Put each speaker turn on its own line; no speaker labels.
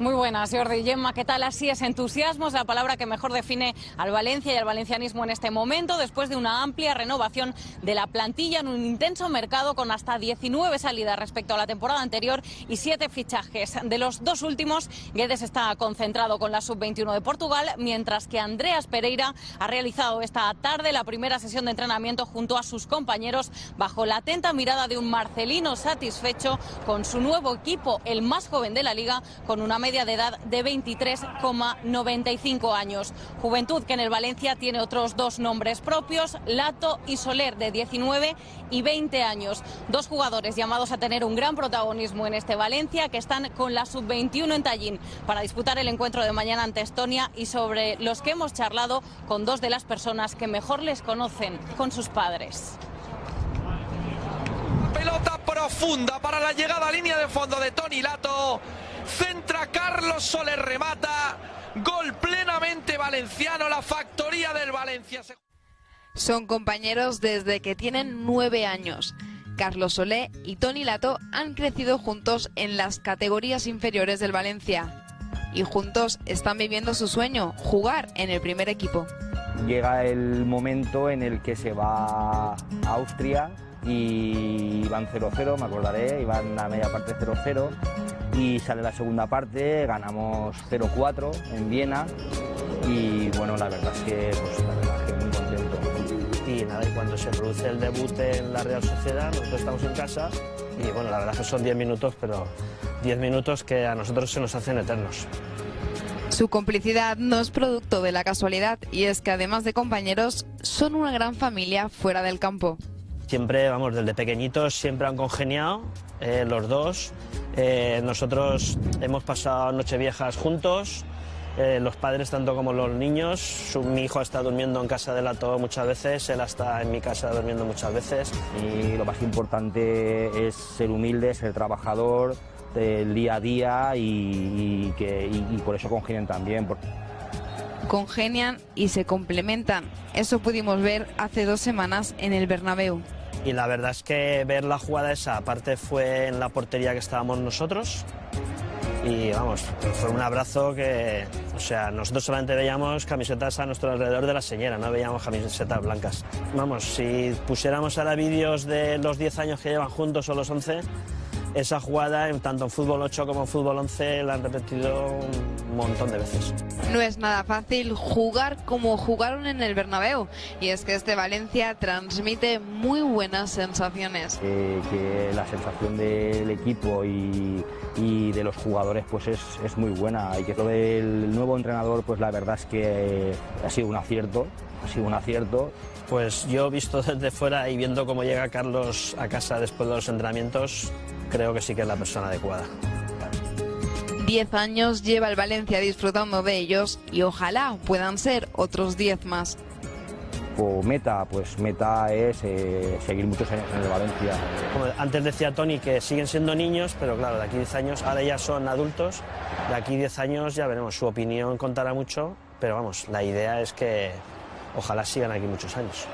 Muy buenas, Jordi. Gemma, ¿qué tal? Así es, entusiasmo es la palabra que mejor define al Valencia y al valencianismo en este momento, después de una amplia renovación de la plantilla en un intenso mercado con hasta 19 salidas respecto a la temporada anterior y 7 fichajes. De los dos últimos, Guedes está concentrado con la sub-21 de Portugal, mientras que Andreas Pereira ha realizado esta tarde la primera sesión de entrenamiento junto a sus compañeros bajo la atenta mirada de un Marcelino satisfecho con su nuevo equipo, el más joven de la liga, con una media de edad de 23,95 años. Juventud que en el Valencia tiene otros dos nombres propios, Lato y Soler, de 19 y 20 años. Dos jugadores llamados a tener un gran protagonismo en este Valencia, que están con la sub-21 en Tallín para disputar el encuentro de mañana ante Estonia, y sobre los que hemos charlado con dos de las personas que mejor les conocen, con sus padres.
Pelota profunda para la llegada a línea de fondo de Toni Lato. Centra Carlos Soler, remata. Gol plenamente valenciano, la factoría del Valencia.
Son compañeros desde que tienen 9 años. Carlos Soler y Toni Lato han crecido juntos en las categorías inferiores del Valencia. Y juntos están viviendo su sueño, jugar en el primer equipo.
Llega el momento en el que se va a Austria y van 0-0, me acordaré, iban a media parte 0-0 y sale la segunda parte, ganamos 0-4 en Viena y bueno, la verdad es que, muy contento.
Y nada, y cuando se produce el debut en la Real Sociedad, nosotros estamos en casa y bueno, la verdad es que son 10 minutos, pero 10 minutos que a nosotros se nos hacen eternos.
Su complicidad no es producto de la casualidad, y es que además de compañeros, son una gran familia fuera del campo.
Siempre, vamos, desde pequeñitos siempre han congeniado los dos. Nosotros hemos pasado nocheviejas juntos, los padres tanto como los niños. Mi hijo está durmiendo en casa de Lato muchas veces, él está en mi casa durmiendo muchas veces.
Y lo más importante es ser humilde, ser trabajador del día a día y por eso congenian también.
Congenian y se complementan. Eso pudimos ver hace 2 semanas en el Bernabéu.
Y la verdad es que ver la jugada esa, aparte fue en la portería que estábamos nosotros. Y vamos, fue un abrazo que, o sea, nosotros solamente veíamos camisetas a nuestro alrededor de la señora, no veíamos camisetas blancas. Vamos, si pusiéramos ahora vídeos de los 10 años que llevan juntos o los 11, esa jugada, tanto en fútbol 8 como en fútbol 11, la han repetido un montón de veces.
No es nada fácil jugar como jugaron en el Bernabéu, y es que este Valencia transmite muy buenas sensaciones.
Que la sensación del equipo y de los jugadores pues es muy buena, y que todo el nuevo entrenador, pues la verdad es que ha sido un acierto.
Pues yo, visto desde fuera y viendo cómo llega Carlos a casa después de los entrenamientos, creo que sí que es la persona adecuada.
10 años lleva el Valencia disfrutando de ellos, y ojalá puedan ser otros 10 más.
Meta es seguir muchos años en el Valencia.
Como antes decía Toni, que siguen siendo niños, pero claro, de aquí 10 años, ahora ya son adultos, de aquí 10 años ya veremos, su opinión contará mucho, pero vamos, la idea es que ojalá sigan aquí muchos años.